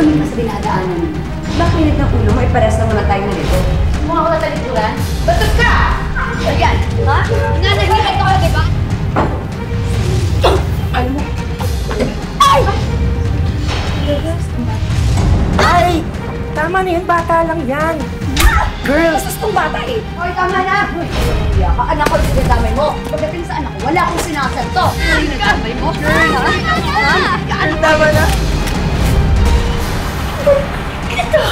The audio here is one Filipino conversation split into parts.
tumingin ka sa dinadaanan mo. Bakit init ng ulo mo? Ipares lang naman tayo nito. Mukha ko na talikuran? Batot ka! Ayan, ha? Nananahihan ka, di ba? Ano mo? Ay! Ay! Tama na yun, bata lang yan. Girls! Bastos tong bata eh! Hoy, tama na! Iya ka, anak ko yung sinasamay mo. Pagdating sa anak ko, wala akong sinasanto. Ano yung sinasamay mo? Girl, ha? Tama na. Ito!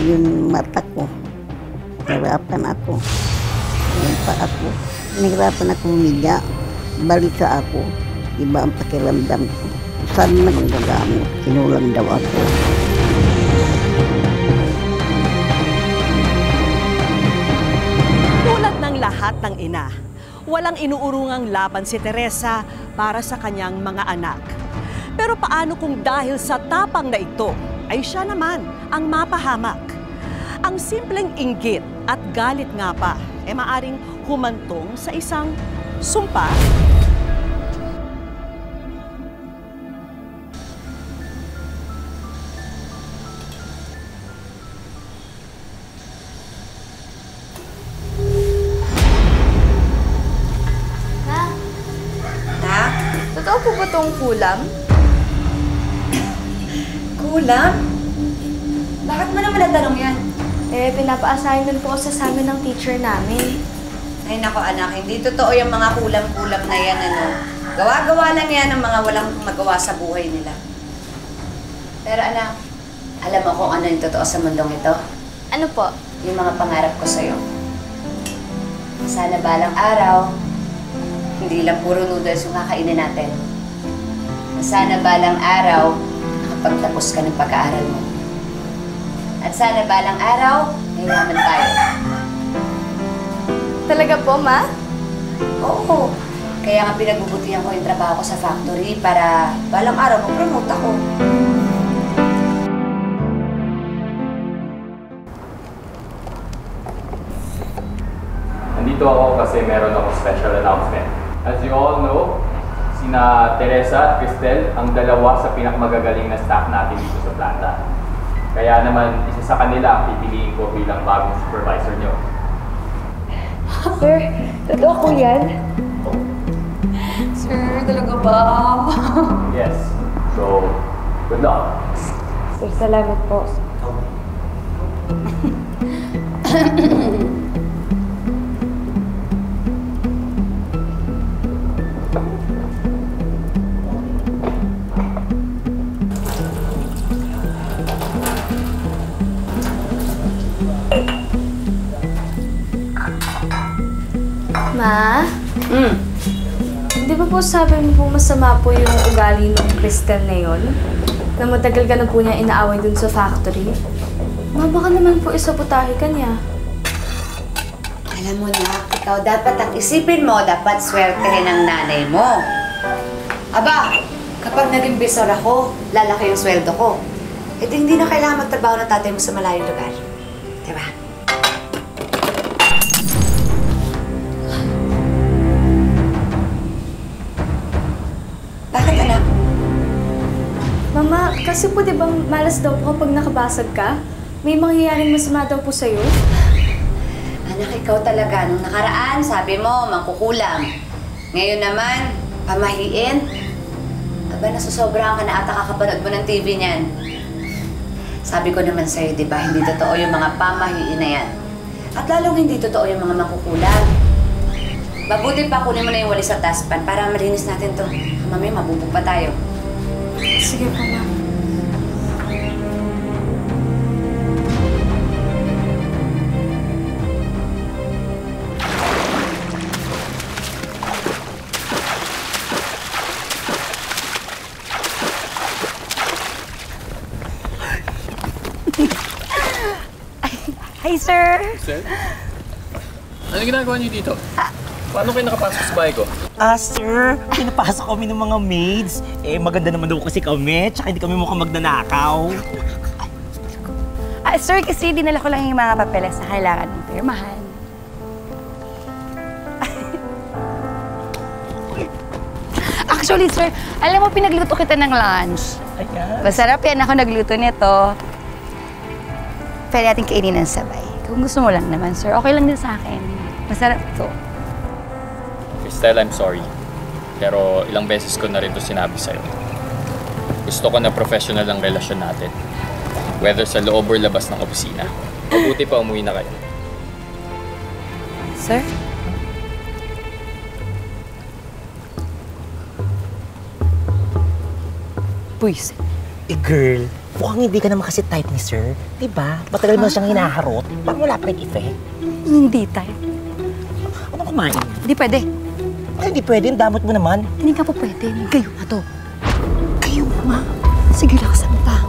Yung mata ko, nahirapan ako. Yung paa ko, nahirapan ako humiga. Balisa ako, iba ang pakiramdam ko. Saan na ang gagamot? Kinulang daw ako. Tulad ng lahat ng ina, walang inuurungang laban si Teresa para sa kanyang mga anak. Pero paano kung dahil sa tapang na ito, ay siya naman ang mapahamak? Ang simpleng inggit at galit nga pa ay maaring humantong sa isang sumpa. Totoo po ba itong kulam? Kulam? Bakit mo naman natanong yan? Eh, pinapa-assign din po sa amin ng teacher namin. Ay nako anak, hindi totoo yung mga kulam-kulam na yan, ano. Gawa-gawa lang yan ng mga walang magawa sa buhay nila. Pero anak, alam mo kung ano yung totoo sa mundong ito? Ano po? Yung mga pangarap ko sa'yo. Sana balang araw, hindi lang puro noodles yung kakainin natin. Sana balang araw, nakapagtapos ka ng pag-aaral mo. At sana balang araw, mayaman tayo. Talaga po, Ma? Oo. Kaya nga pinagbubutihan ko yung trabaho ko sa factory para balang araw mag-promote ako. Nandito ako kasi meron ako special announcement. As you all know, sina Teresa at Cristel ang dalawa sa pinakamagagaling na staff natin dito sa planta. Kaya naman, isa sa kanila ang pipiliin ko bilang bagong supervisor nyo. Sir, totoo po yan? Sir, talaga ba? Yes. So, good luck. Sir, salamat po. Ma? Di ba po sabi mo po masama po yung ugali ng Cristel na yun? Na matagal ka na po niya inaaway dun sa factory? Ma, baka naman po isabotahe ka niya. Alam mo na, ikaw dapat ang isipin mo, dapat swertehin ang nanay mo. Aba, kapag naging bisor ako, lalaki yung sweldo ko. E di hindi na kailangan magtrabaho ng tatay mo sa malayong lugar. Diba? Bakit anak? Mama, kasi po di ba malas daw po kapag nakabasag ka? May mangyayaring masama daw po sa'yo? Anak, ikaw talaga. Nung nakaraan, sabi mo, mangkukulam. Ngayon naman, pamahiin. Aba, nasusobrahan ka na ata kakapanood mo ng TV niyan. Sabi ko naman sa'yo, di ba, hindi totoo yung mga pamahiin na yan. At lalong hindi totoo yung mga mangkukulam. Mabuti pa, kunin mo na yung walis sa taspan para malinis natin to. Mamaya, mabubog pa tayo. Sige po, Ma. Hi, sir! Sir? Ano ginagawa niyo dito? Paano kayo nakapasok sa bahay ko? Sir, pinapasok kami ng mga maids. Maganda naman daw kasi kami, tsaka hindi kami mukhang magnanakaw. Sir, kasi dinala ko lang yung mga papeles na kailangan ng pirmahan. Actually, sir, alam mo, pinagluto kita ng lunch. Ayan. Masarap yan. Ako nagluto nito. Pwede natin kainin ng sabay. Kung gusto mo lang naman, sir, okay lang din sa akin. Masarap to. Cristel, I'm sorry. Pero ilang beses ko na rin ito sinabi sa'yo. Gusto ko na professional ang relasyon natin. Whether sa loob or labas ng opisina. Mabuti pa umuwi na kayo. Sir? Puwis. Girl, mukhang hindi ka naman kasi type ni sir. Diba? Matagal mo siyang hinaharot. Parang wala pa rin effect. Hindi tayo. Ano kumain? Hindi pwede. Hindi pwede, damot mo naman. Hindi ka po pwede. Kayo pa to. Kayo, ma. Sige, lakasan pa.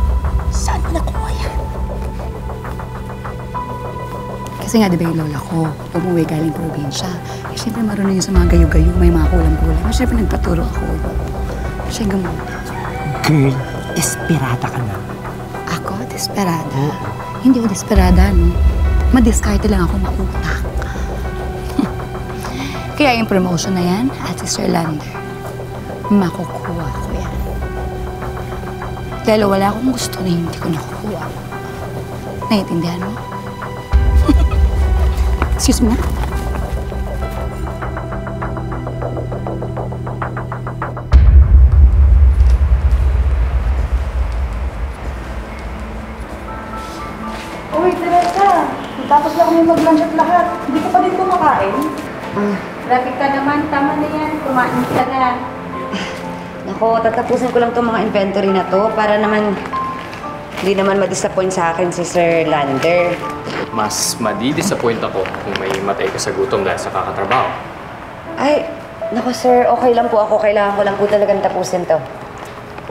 Saan mo nakuha yan? Kasi nga, di ba yung lola ko, umuwi galing probinsya. Eh, siyempre marunong yun sa mga gayo-gayo, may mga kulang-kulang. Eh, siyempre nagpaturo ako. Siya gumawa. Girl, desperada ka na. Ako? Desperada? Hindi ako desperada, no? Madiskarte lang ako makutak. Kaya yung promotion na yan, at si Sir Lander, makukuha ko yan. Lalo wala akong gusto na hindi ko nakukuha. Naiintindihan mo? Excuse me. Uy, Teresa! Tapos lang kami mag-lunch at lahat. Hindi ka pa din kumakain? Traffic ka naman. Tama na yan. Kumain ka na. Nako, tatapusin ko lang itong mga inventory na to para naman hindi naman ma-disappoint sa akin si Sir Lander. Mas madi-disappoint ako kung may matay ka sa gutom dahil sa kakatrabaho. Ay, nako sir, okay lang po ako. Kailangan ko lang po talagang tapusin to.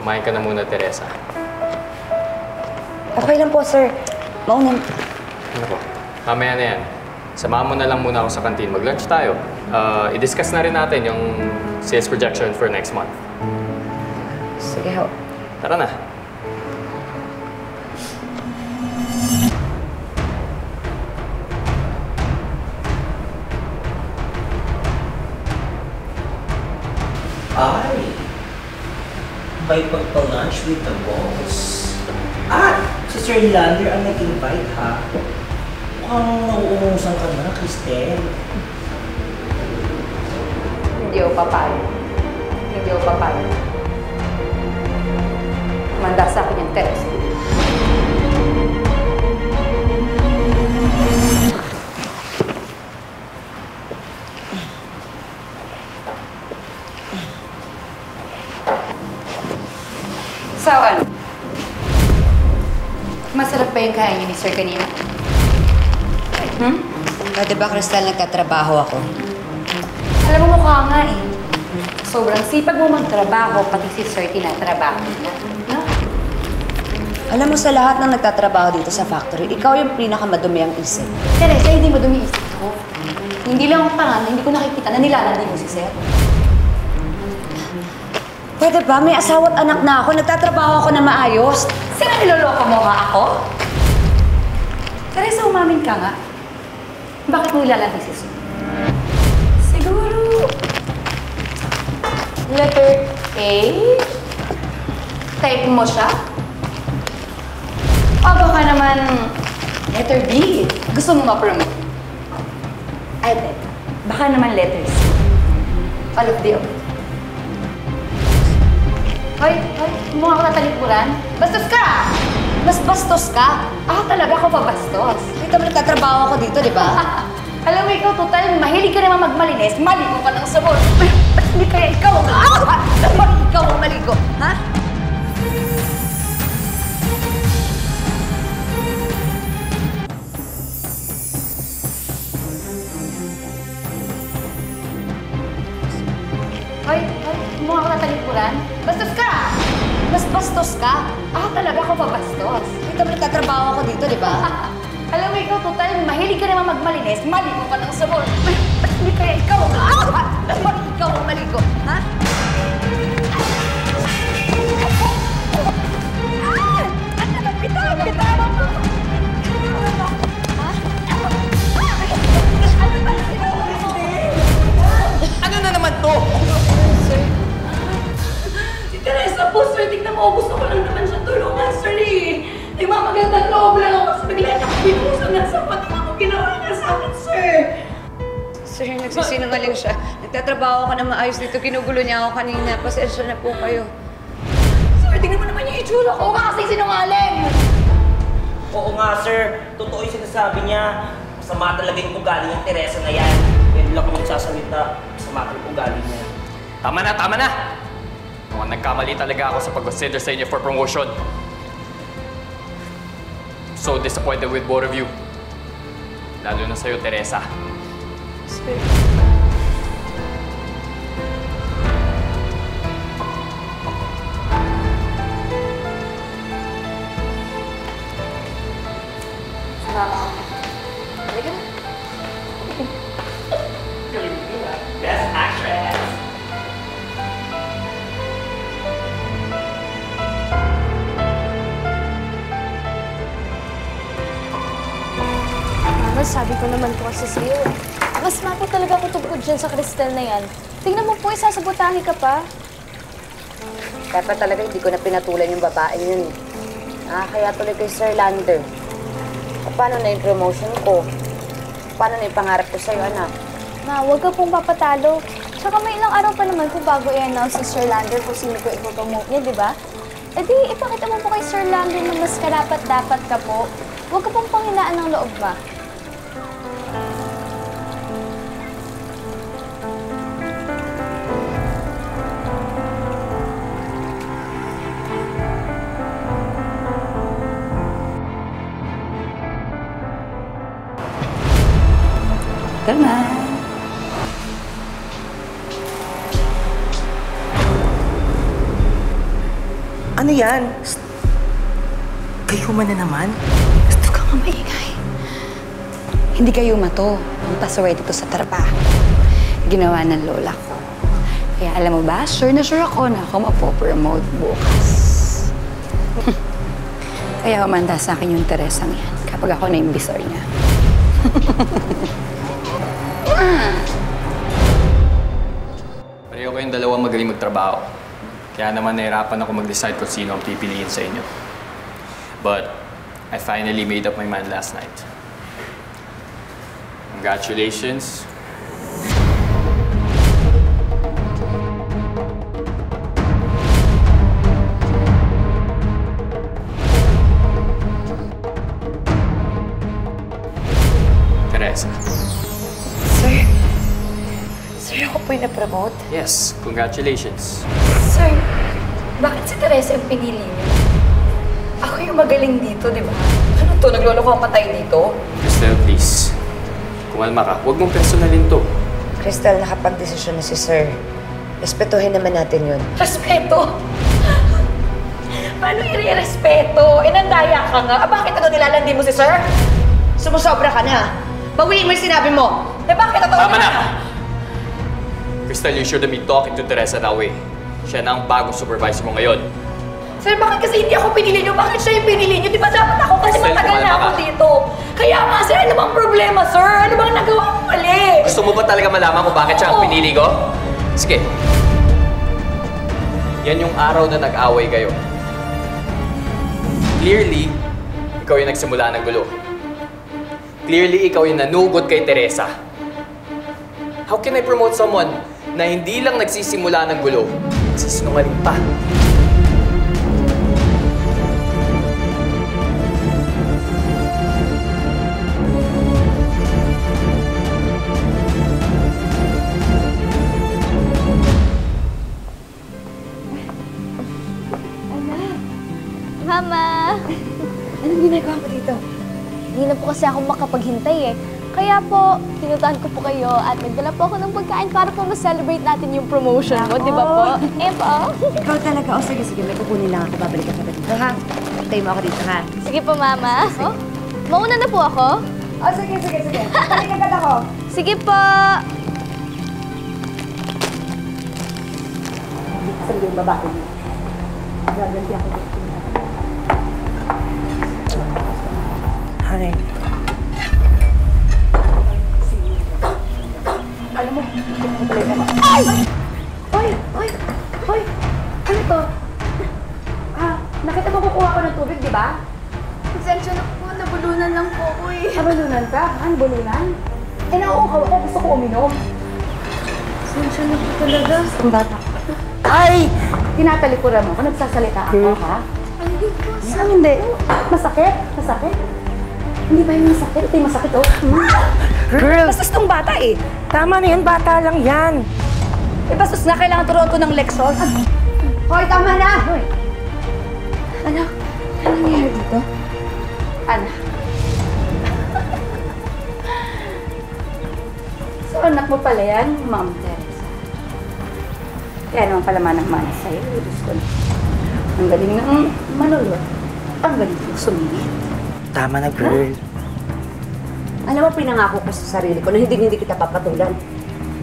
Kumain ka na muna, Teresa. Okay lang po, sir. Maunin. Ano po? Mamaya na yan. Samahan mo na lang muna ako sa kantin. Mag-lunch tayo. I-discuss na rin natin yung sales projection for next month. Sige ho. Tara na. Ay, may pagpa-lunch with the boss. Si Sir Lander ang nag-invite ha. Mukhang nauumusan ka na, Cristel. Hindi ako papayag. Hindi ako papayag. Manda sa akin yung text. So, ano? Masarap pa yung kain niyo ni Sir kanina? Pwede ba, Cristel, nagtatrabaho ako? Alam mo, mukha nga eh. Sobrang sipag mo magtrabaho, pati si Sir tinatrabaho niya. No? Alam mo, sa lahat ng nagtatrabaho dito sa factory, ikaw yung pinakamadumi ang isip. Teresa, hindi mo dumiisip ko. Hindi lang ako tanga, hindi ko nakikita na nilalandi mo si Sir. Pwede ba? May asawa at anak na ako. Nagtatrabaho ako na maayos. Sino niloloko mo nga ako? Teresa, umamin ka nga. Bakit mo nilalandi si Sir? Siguro... letter A? Type mo siya? O baka naman letter B? Gusto mo ma-promote? Ay, baka naman letter C. All of the above. Hoy, mukha ko tatalikuran. Bastos ka! Mas bastos ka. Talaga ako pa bastos. Dito mo nagtatrabaho ako dito, di ba? Alam mo, ikaw, total, mahilig ka naman magmalinis, maligo ka ng sabon. Ba't hindi kaya ikaw ang Dapat ikaw ang maligo, ha? Hoy, mukha ko tatalikuran. Bastos ka! Mas bastos ka. Talaga ako pa bastos. Dito mo nagtatrabaho ako dito, di ba? Alam mo, ikaw, total, mahilig ka naman magmalinis, maligo ka ng sabon. Ba't Hindi kaya ikaw bakit ikaw ang maligo, ha? Bitawan mo! Ano na naman to? Si Teresa po, sir. Tignan mo, gusto ko lang naman siya tulungan, sir eh. Nagmamagandang loob lang ako sa bigla niya pinusan na sa pati ako ginawa niya sa akin, sir. Sir, nagsisinungaling siya. Nagtatrabaho ako na maayos dito. Ginugulo niya ako kanina. Pasensya na po kayo. Sir, tingnan mo naman yung itsura ko. Kasi sinungaling. Oo nga, sir. Totoo yung sinasabi niya. Masama talaga yung ugali ng Teresa na yan. Yan lang kung nagsasalita. Masama yung ugali niya. Tama na, tama na! Mukhang nagkamali talaga ako sa pag-consider sa inyo for promotion. I'm so disappointed with both of you. Lalo na sa'yo, Teresa. Sir. Best actress! Mama, sabi ko naman po kasi sa'yo. Mas po talaga ako tungkol dyan sa Cristel na yan. Tingnan mo po, isasabotahe ka pa. Dapat talaga hindi ko na pinatulan yung babaeng yun. Kaya tuloy kay Sir Lander. Paano na yung promotion ko? Paano na yung pangarap ko sa'yo, anak? Ma, huwag ka pong papatalo. Tsaka may ilang araw pa naman kung bago i-announce si Sir Lander kung sino ko ipopromote niya, di ba? E di, ipakita mo po kay Sir Lander na mas karapat-dapat ka po. Huwag ka pong panghinaan ng loob, ma. Tama. Ano yan? Kayo man na naman? Gusto ka maingay. Hindi kayo mato. Ang pasaway dito sa trabaho. Ginawa ng lola ko. Kaya alam mo ba, sure na sure ako na ako mapopromote bukas. Kaya umanda sa akin yung Teresang yan kapag ako na yung bisor niya. Pareho kayong dalawa magaling magtrabaho. Kaya naman nahirapan ako mag-decide kung sino ang pipiliin sa inyo. But I finally made up my mind last night. Congratulations. Teresa. Sir, ako po yung na-promote. Yes, congratulations. Sir, bakit si Teresa yung pinili niyo? Ako yung magaling dito, di ba? Ano to? Nagloloko ang patay dito? Cristel, please. Kumalma ka. Huwag mong personalin to. Cristel, nakapag-desisyon na si Sir. Respetuhin naman natin yun. Respeto? Paano i-respeto? Inandaya ka nga. Bakit ano nilalandi mo si sir? Sumusobra ka na. Bawiin mo yung sinabi mo. Bakit ito? Tama na! Cristel, you shouldn't be talking to Teresa that way. Siya na ang bagong supervisor mo ngayon. Sir, bakit kasi hindi ako pinili niyo? Bakit siya yung pinili niyo? Di ba dapat ako kasi Cristel, matagal na kumalma ako ka. dito? Kaya nga, sir, ano bang problema, sir? Ano bang nagawa ko mali? Gusto mo ba talaga malaman kung bakit siya ang pinili ko? Sige. Yan yung araw na nag-away kayo. Clearly, ikaw yung nagsimula ng gulo. Clearly, ikaw yung nanugod kay Teresa. How can I promote someone na hindi lang nagsisimula ng gulo, nagsisinungaling pa? Mama! Anong ginagawa mo dito? Hindi na po kasi ako makapaghintay eh. Kaya po, pinuntahan ko po kayo at nagdala po ako ng pagkain para po ma-celebrate natin yung promotion mo, di ba po? Eh po. Ikaw talaga. O sige, may kukunin lang ako. Babalik ka pa dito, ha? Tayo mo ako dito, ha? Sige po, Mama. Oh, mauna na po ako? Sige. Balik agad ako. Sige po. Asan yung babae niyo? Gaganti ako dito. Hi. Alam mo, hindi ko pala naman. Ay! Hoy! Hoy! Hoy! Ano to? Nakita mo kukuha ko ng tubig, di ba? Pasensya na po, nabulunan lang po ako eh. Bulunan ka? Ano bulunan? Eh, nauuhaw ako. Gusto ko uminom. Pasensya na po talaga. Ang bata. Ay! Tinatalikuran mo. Kung nagsasalita ako, ha? Hindi po, Saan hindi? Masakit? Masakit? Hindi ba yung masakit? Ito yung masakit, oh. Girl! Bastos tong bata eh. Tama na yan, bata lang yan. Eh, bastos na kailangan turuan ko ng leksyon. Hoy, tama na! Hoy! Ano? Ano nangyayari dito? Anak. So, anak mo pala yan, Ma'am Teresa. Kaya naman pala manang-mana sa'yo. Diyos ko na. Ang galing ng manulot. Ang galing ng sumingit. Tama na, girl. Alam mo, pinangako ko sa sarili ko na hindi kita papatulan.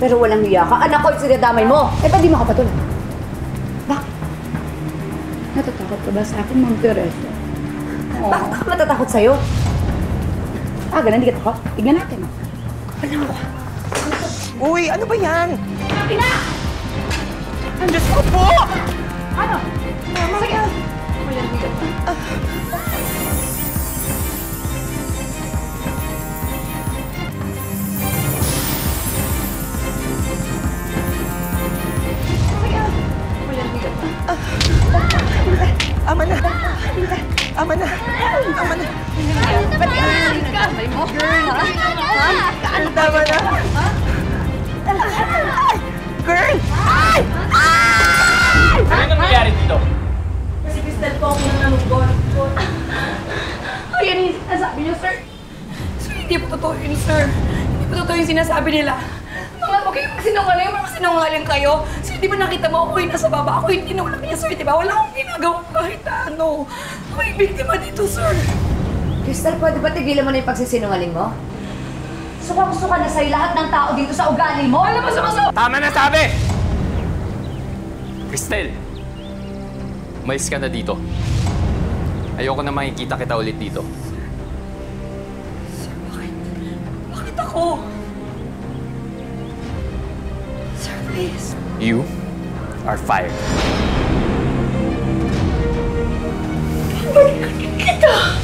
Pero walang hiya ka. Anak ko, sinadamay mo. Eh, ba't di mo ako patulan? Bakit? Natatakot ka ba sa akin, Ma'am Teresa? Bakit ako matatakot sa'yo? Ganun, hindi ka takot? Tignan natin. Alam mo. Uy, ano ba yan? Ina! Ang Diyos ko po! Ano? Sige. Ama na! Ama na! Ama na! Ba't ka nagkamay mo? Girl, ha? Tama na! Girl! Ay! Ano yung nangyayari dito? Si Crystal po ang nanunggol. Ayan yung sinasabi niyo, sir. Sir, hindi po totoo yun, sir. Hindi po totoo yung sinasabi nila. Huwag kayong magsinungaling, mga sinungaling kayo. Sir, di ba nakita mo ako yung nasa baba? Ako yung tinulak niya, sir, di ba? Wala akong ginagawa kahit ano. Ako yung biktima dito, sir. Crystal, pwede ba tigilan mo na yung pagsisinungaling mo? Suka-suka na sa'yo lahat ng tao dito sa ugali mo. Alam mo, sumasaw! Tama na sabi! Cristel, umalis ka na dito. Ayoko na makikita kita ulit dito. Sir, bakit? Bakit ako? Sir, please. You are fired. Kita!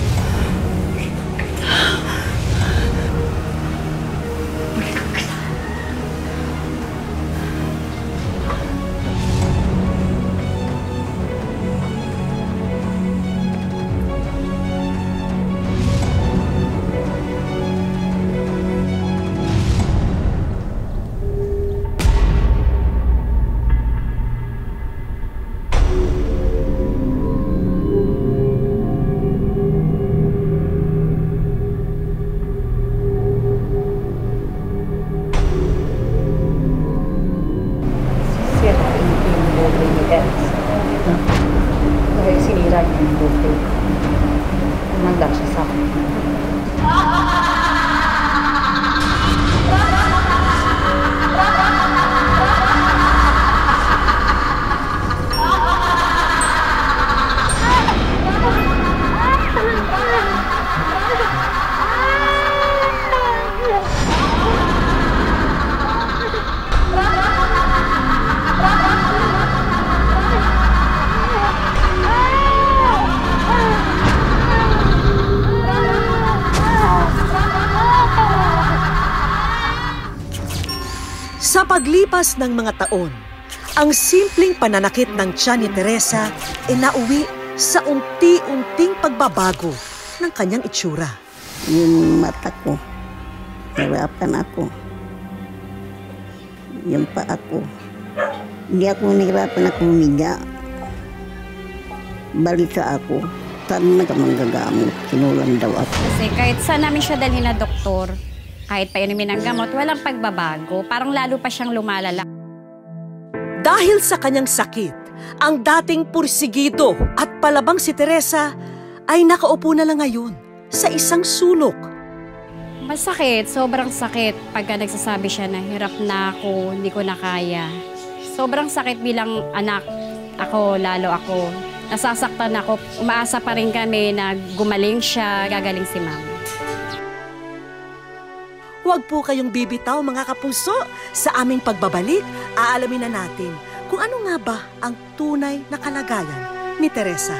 Dahil sinira niya yung buti. Umanda siya sa akin. Sa paglipas ng mga taon, ang simpleng pananakit ng tiyan ni Teresa ay nauwi sa unti-unting pagbabago ng kanyang itsura. Yung mata ko, nahirapan ako. Yung paa ko, hindi ako nahirapan na humiga. Balisa ako, saan na ka manggagamot, sinulan daw ako. Kasi kahit saan namin siya dalhin na doktor, kahit pa inumin ng gamot, walang pagbabago. Parang lalo pa siyang lumalala. Dahil sa kanyang sakit, ang dating pursigido at palabang si Teresa ay nakaupo na lang ngayon sa isang sulok. Masakit, sobrang sakit pagka nagsasabi siya na hirap na ako, hindi ko na kaya. Sobrang sakit bilang anak ako. Nasasaktan ako. Umaasa pa rin kami na gumaling siya, gagaling si Mama. Huwag po kayong bibitaw mga kapuso. Sa aming pagbabalik, aalamin na natin kung ano nga ba ang tunay na kalagayan ni Teresa.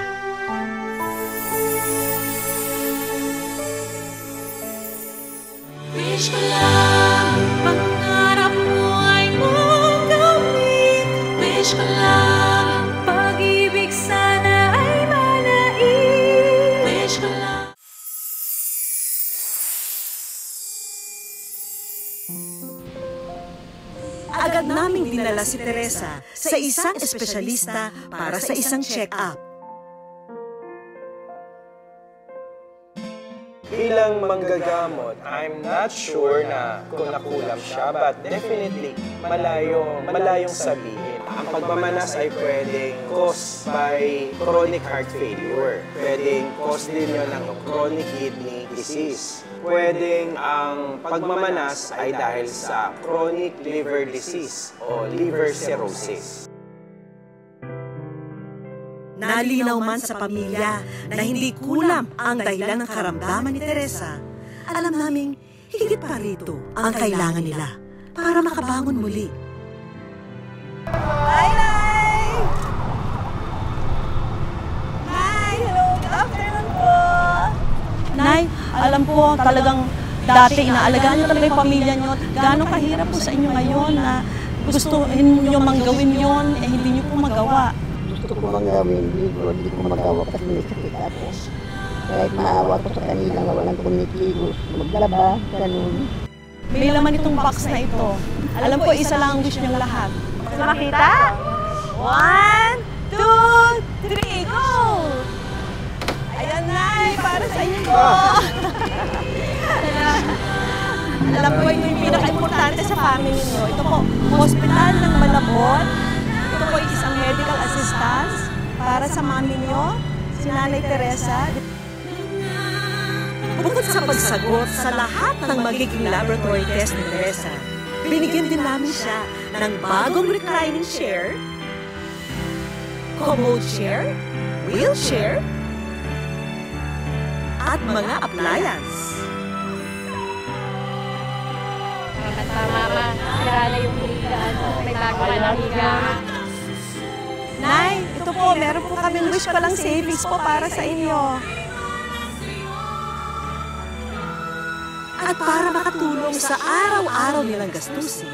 Wish ko lang, pangarap mo ay magamit. Wish ko lang, pag-ibig sana ay manaig. Wish ko lang. Agad naming dinala si Teresa sa isang espesyalista para sa isang check-up. Bilang manggagamot, I'm not sure na kung nakulam siya, but definitely malayong sabihin. Ang pagmamanas ay pwedeng caused by chronic heart failure. Pwedeng cause din yun ng chronic kidney disease. Pwedeng ang pagmamanas ay dahil sa chronic liver disease o liver cirrhosis. Nalinaw man sa pamilya na hindi kulam ang dahilan ng karamdaman ni Teresa, alam naming higit pa rito ang kailangan nila para makabangon muli. Hi, Nay! Nay, hello! Good afternoon po! Nay, alam po talagang dati inaalagaan niyo talaga yung pamilya niyo. Gano'ng kahirap po sa inyo ngayon na gusto niyo manggawin yon, hindi niyo po magawa. Gusto ko manggawin, hindi ko magawa kasi may sakit ako. Kahit maawa ko sa kanila na walang kumikilos, maglaba, ganun. May laman itong box na ito. Alam ko, isa lang ang wish niyong lahat. Gusto makita? 1, 2, 3, go! Ayan, Nay, para sa inyo. Alam ko, ito yung pinaka-importante sa family niyo. Ito po, Hospital ng Malabon. Ito po isang medical assistance para sa mami niyo, si Nanay Teresa. Bukod sa pagsagot sa lahat ng magiging laboratory test ni Teresa, binigyan din namin siya ng bagong reclining chair, commode chair, wheelchair, at mga appliance. Mama, sira na yung higa. May bago ka ng higa. Nay, ito po, meron po kaming wish pa lang savings po para sa inyo. At para makatulong sa araw-araw nilang gastusin,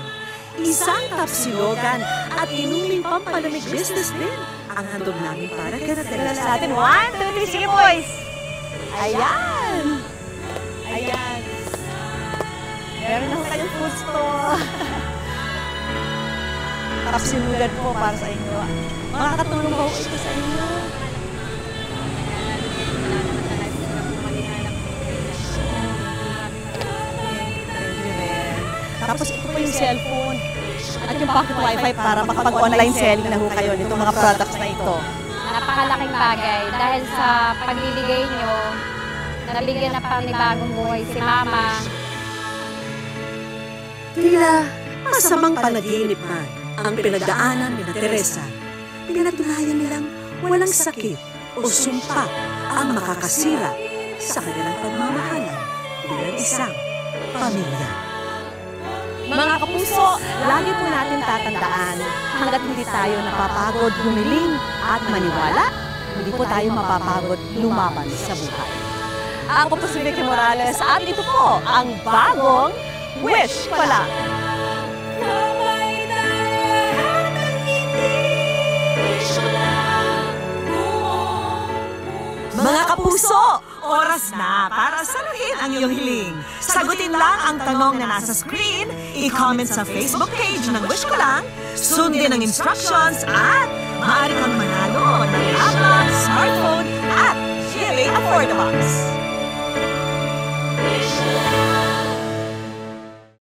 isang tapsilogan at inuming pampalamig business din ang handog namin para kay Teresa. Sa atin, 1, 2, 3, sige boys! Ayan! Ayan! Meron na kayong food store. Tapsilogan po para sa inyo. Makakatulong ba ito sa inyo? Tapos ito po yung cellphone at yung pocket wifi para makapag-online selling na ho kayo nitong mga products na ito. Napakalaking bagay dahil sa pagbibigay nyo, nabigyan na panibagong buhay si Mama. Tila masamang panaginip man ang pinagdaanan ni Teresa. Pinatunayan nilang walang sakit o sumpa ang makakasira sa kanilang pagmamahalan bilang isang pamilya. Mga kapuso, lagi po natin tatandaan, hanggat hindi tayo napapagod humiling at maniwala, hindi po tayo mapapagod lumaban sa buhay. Ako po si Vicky Morales at ito po ang bagong Wish Ko Lang! Mga kapuso, oras na para saluhin ang iyong hiling. Sagutin lang ang tanong na nasa screen, i-comment sa Facebook page ng Wish Ko Lang, sundin ang instructions at maaari kang manalo ng laptop, smartphone at GLA Affordabox.